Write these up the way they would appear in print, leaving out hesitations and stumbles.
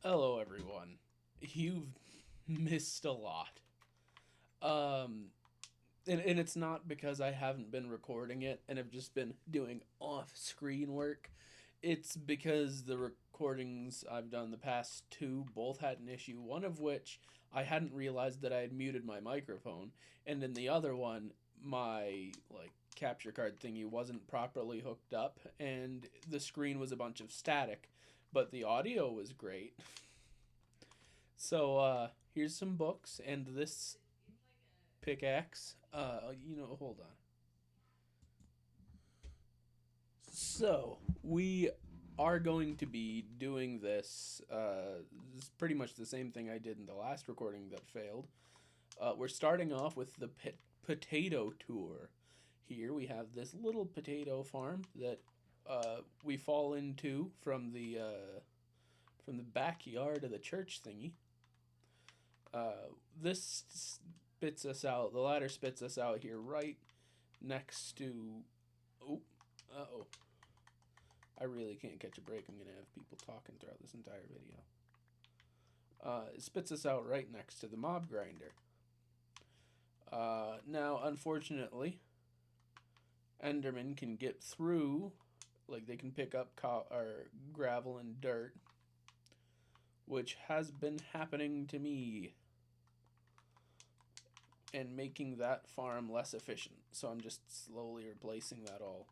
Hello, everyone. You've missed a lot. Um, and it's not because I haven't been recording it and have just been doing off screen work. It's because the recordings I've done the past two both had an issue, one of which I hadn't realized that I had muted my microphone, and in the other one, my capture card thingy wasn't properly hooked up and the screen was a bunch of static, but the audio was great. So here's some books and this pickaxe. Hold on. So we are going to be doing this. This is pretty much the same thing I did in the last recording that failed. We're starting off with the potato tour. Here we have this little potato farm that we fall into from the backyard of the church thingy. This spits us out. The ladder spits us out here right next to. Oh, oh. I really can't catch a break. I'm gonna have people talking throughout this entire video. It spits us out right next to the mob grinder. Now, unfortunately, Enderman can get through. Like they can pick up or gravel and dirt, which has been happening to me and making that farm less efficient. So I'm just slowly replacing that all.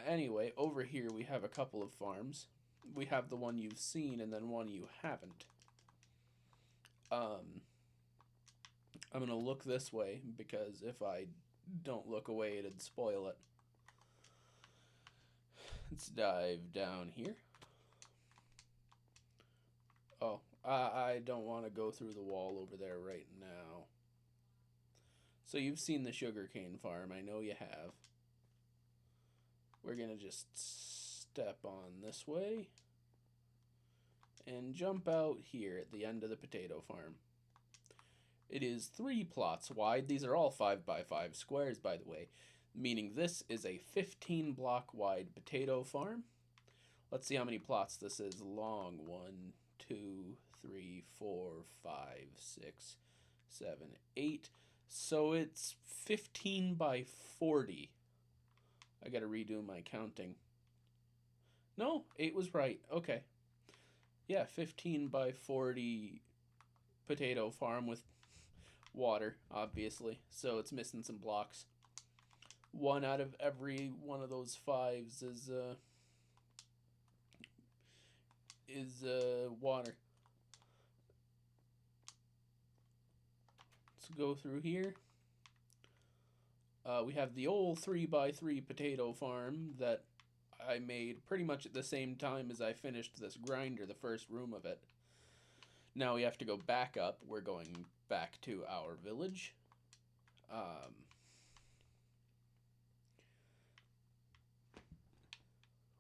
Anyway, over here we have a couple of farms. We have the one you've seen and then one you haven't. I'm going to look this way because if I don't look away, it'd spoil it. Let's dive down here. Oh, I don't want to go through the wall over there right now. So you've seen the sugarcane farm. I know you have. We're going to just step on this way and jump out here at the end of the potato farm. It is 3 plots wide. These are all 5x5 squares, by the way, meaning this is a 15 block wide potato farm. Let's see how many plots this is long. 1, 2, 3, 4, 5, 6, 7, 8. So it's 15 by 40. I gotta redo my counting. No, 8 was right. Okay. Yeah, 15 by 40 potato farm with water, obviously. So it's missing some blocks. One out of every one of those fives is water. Let's go through here. We have the old 3x3 potato farm that I made pretty much at the same time as I finished this grinder, the first room of it. Now we have to go back up. We're going back to our village.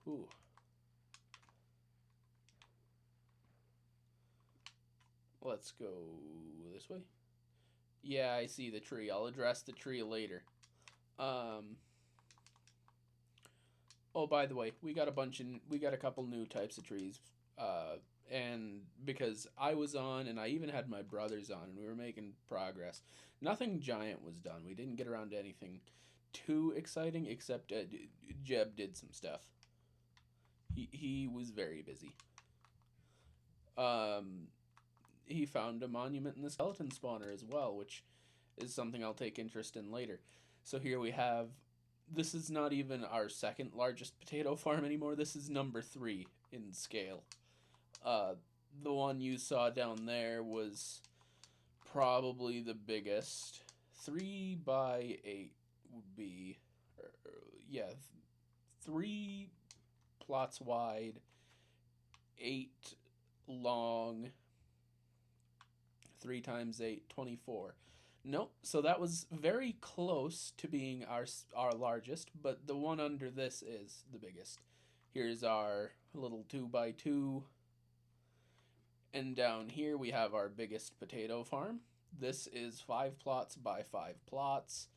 Ooh. Let's go this way. Yeah, I see the tree. I'll address the tree later. Oh, by the way, we got a couple new types of trees. And because I was on, and I even had my brothers on, and we were making progress. Nothing giant was done. We didn't get around to anything too exciting, except Jeb did some stuff. He was very busy. Um, he found a monument in the skeleton spawner as well, which is something I'll take interest in later. So here we have. This is not even our second largest potato farm anymore. This is number 3 in scale. Uh, the one you saw down there was probably the biggest. 3 by 8 would be, yeah, 3 plots wide, 8 long, 3 times 8, 24. Nope. So that was very close to being our largest, but the one under this is the biggest. Here's our little 2x2. And down here we have our biggest potato farm. This is 5 plots by 5 plots,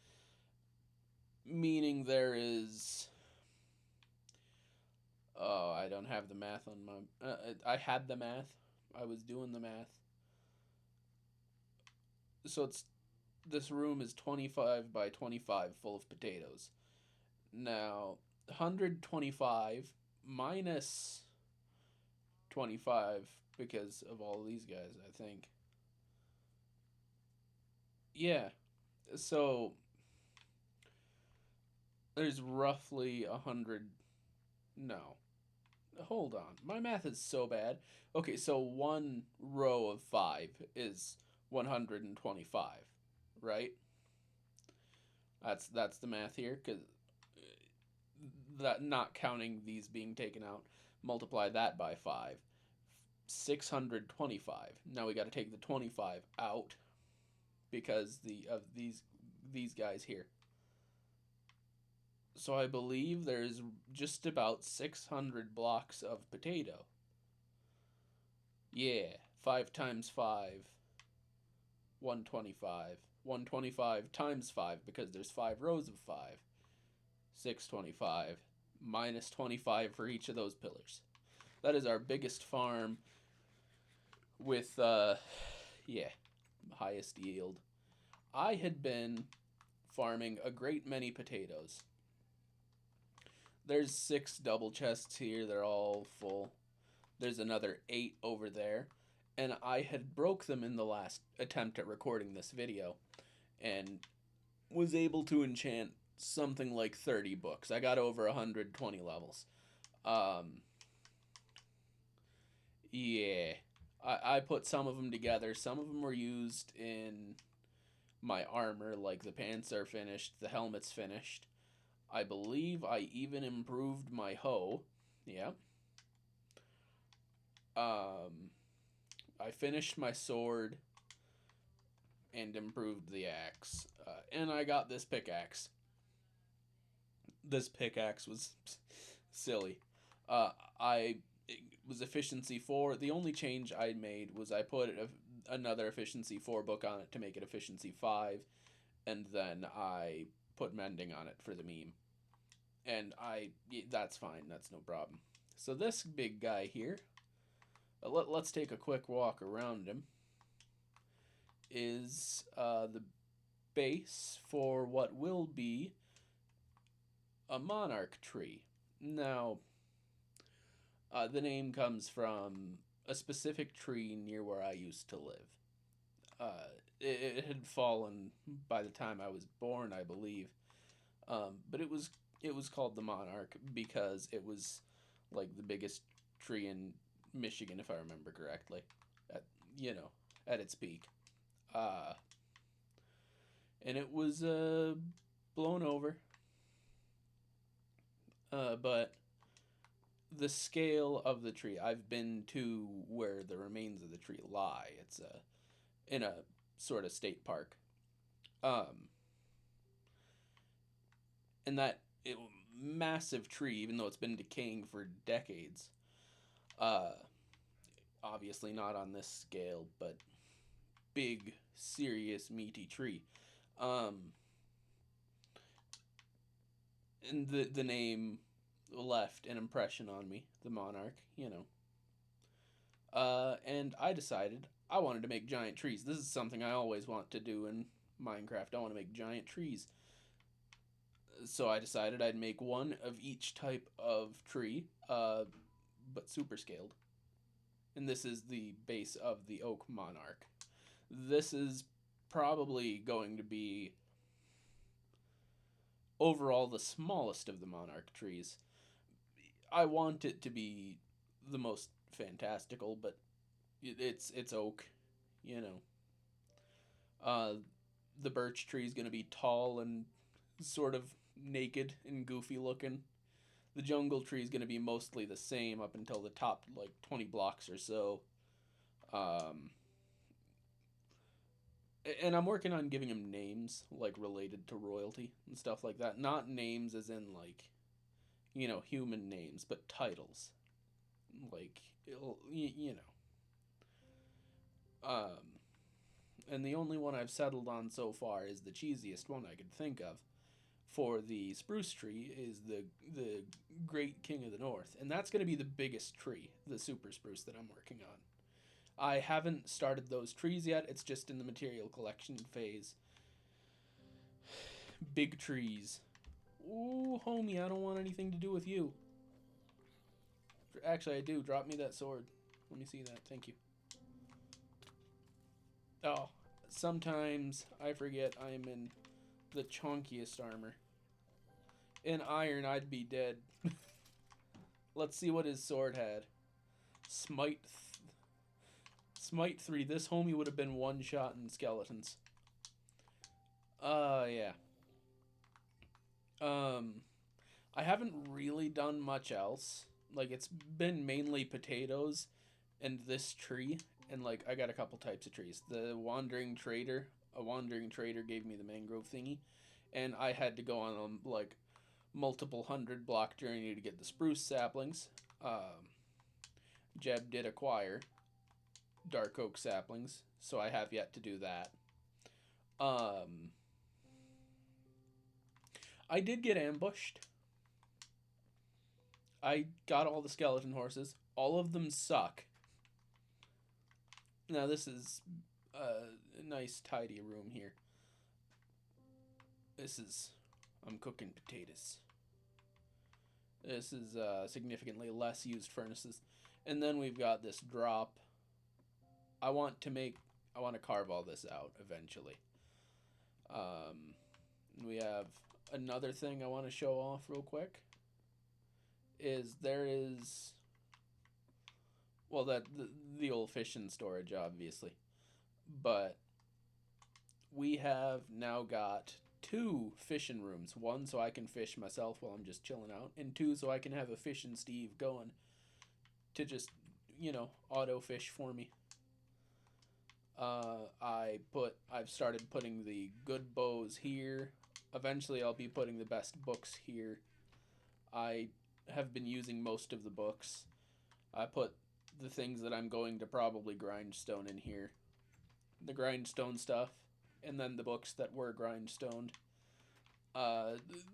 meaning there is. Oh, I don't have the math on my. I had the math, I was doing the math. So this room is 25 by 25 full of potatoes. Now, 125 minus 25 because of all these guys, I think. Yeah. So there's roughly 100. No. Hold on. My math is so bad. Okay, so one row of 5 is 125, right? That's the math here, cuz that, not counting these being taken out, multiply that by 5. 625. Now we got to take the 25 out because of these guys here. So I believe there's just about 600 blocks of potato. Yeah, 5 times 5, 125. 125 times 5 because there's 5 rows of 5. 625 minus 25 for each of those pillars. That is our biggest farm with, yeah, highest yield. I had been farming a great many potatoes. There's 6 double chests here. They're all full. There's another 8 over there. And I had broke them in the last attempt at recording this video and was able to enchant something like 30 books. I got over 120 levels. Yeah. I put some of them together. Some of them were used in my armor, like the pants are finished, the helmet's finished. I believe I even improved my hoe. Yeah. I finished my sword and improved the axe. And I got this pickaxe. This pickaxe was silly. I it was efficiency 4. The only change I made was I put another efficiency 4 book on it to make it efficiency 5, and then I put mending on it for the meme. And that's fine. That's no problem. So this big guy here, let's take a quick walk around him, is the base for what will be a monarch tree. Now, the name comes from a specific tree near where I used to live. It had fallen by the time I was born, I believe, but it was called the monarch because it was like the biggest tree in Michigan, if I remember correctly, at at its peak. And it was blown over, but the scale of the tree, I've been to where the remains of the tree lie. It's in a sort of state park. Um, and that massive tree, even though it's been decaying for decades, uh, obviously not on this scale, but big, serious, meaty tree. And the name left an impression on me, the monarch, and I decided I wanted to make giant trees. This is something I always want to do in Minecraft. I want to make giant trees. So I decided I'd make one of each type of tree, but super scaled. And this is the base of the oak monarch. This is probably going to be overall the smallest of the monarch trees. I want it to be the most fantastical, but it's oak, you know. The birch tree is going to be tall and sort of naked and goofy looking. The jungle tree is going to be mostly the same up until the top, like 20 blocks or so. And I'm working on giving him names, like know royalty and stuff like that. Not names as in, like, human names, but titles. Like, and the only one I've settled on so far is the cheesiest one I could think of for the spruce tree is the Great King of the North, and that's going to be the biggest tree, the super spruce that I'm working on. I haven't started those trees yet. It's just in the material collection phase. Big trees. Ooh, homie, I don't want anything to do with you. Actually, I do. Drop me that sword. Let me see that. Thank you. Oh, sometimes I forget I'm in the chunkiest armor. In iron, I'd be dead. Let's see what his sword had. Smite 3. This homie would have been one shot in skeletons. Yeah. I haven't really done much else. Like, it's been mainly potatoes and this tree. And, like, I got a couple types of trees. The Wandering Trader. A Wandering Trader gave me the mangrove thingy. And I had to go on a, like, multiple 100-block journey to get the spruce saplings. Jeb did acquire dark oak saplings, so I have yet to do that. I did get ambushed. I got all the skeleton horses. All of them suck. Now this is a nice tidy room here. I'm cooking potatoes. This is significantly less used furnaces. And then we've got this drop. I want to carve all this out eventually. We have another thing I want to show off real quick. Well, the old fishing storage, obviously. But we have now got 2 fishing rooms. 1 so I can fish myself while I'm just chilling out, and 2 so I can have a fishing Steve going to just, auto fish for me. I've started putting the good bows here. Eventually I'll be putting the best books here. I have been using most of the books. I put the things that I'm going to probably grindstone in here. The grindstone stuff, and then the books that were grindstoned.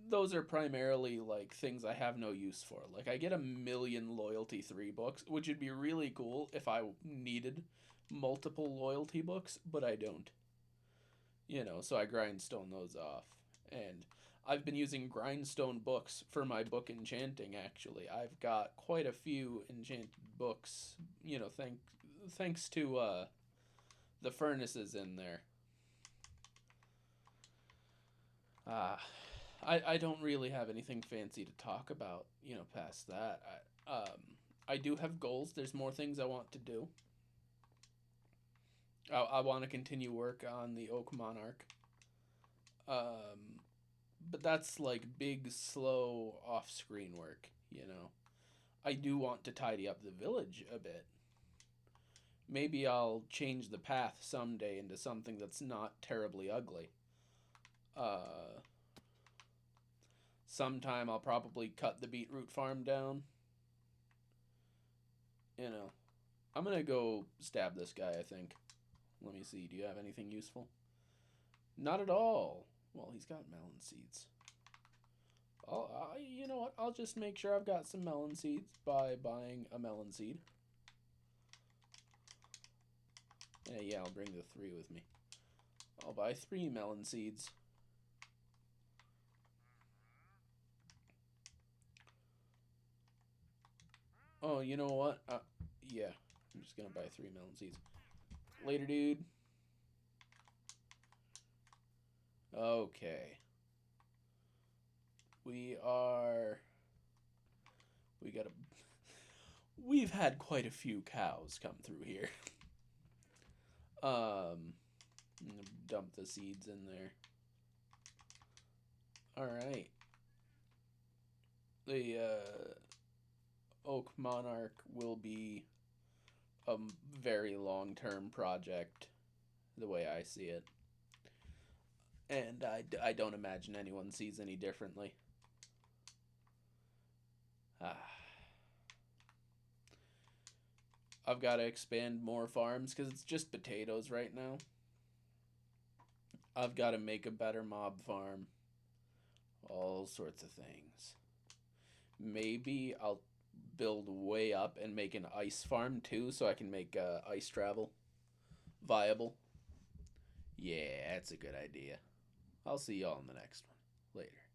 Those are primarily, like, things I have no use for. Like, I get a million Loyalty 3 books, which would be really cool if I needed multiple Loyalty books, but I don't. So I grindstone those off. And I've been using grindstone books for my book enchanting, actually. I've got quite a few enchanted books, thanks to the furnaces in there. I don't really have anything fancy to talk about, past that. I do have goals. There's more things I want to do. I want to continue work on the Oak Monarch. But that's like big, slow, off-screen work, I do want to tidy up the village a bit. Maybe I'll change the path someday into something that's not terribly ugly. Sometime I'll probably cut the beetroot farm down. I'm gonna go stab this guy, I think. Let me see, do you have anything useful? Not at all. Well, he's got melon seeds. You know what? I'll just make sure I've got some melon seeds by buying a melon seed. Yeah, I'll bring the 3 with me. I'll buy 3 melon seeds. Oh, you know what? Yeah, I'm just gonna buy 3 melon seeds. Later, dude. Okay. We've had quite a few cows come through here. Dump the seeds in there. Alright. The Oak Monarch will be a very long-term project, the way I see it. And I don't imagine anyone sees any differently. I've got to expand more farms because it's just potatoes right now. I've got to make a better mob farm. All sorts of things. Maybe I'll build way up and make an ice farm too, so I can make ice travel viable. Yeah, that's a good idea. I'll see y'all in the next one. Later.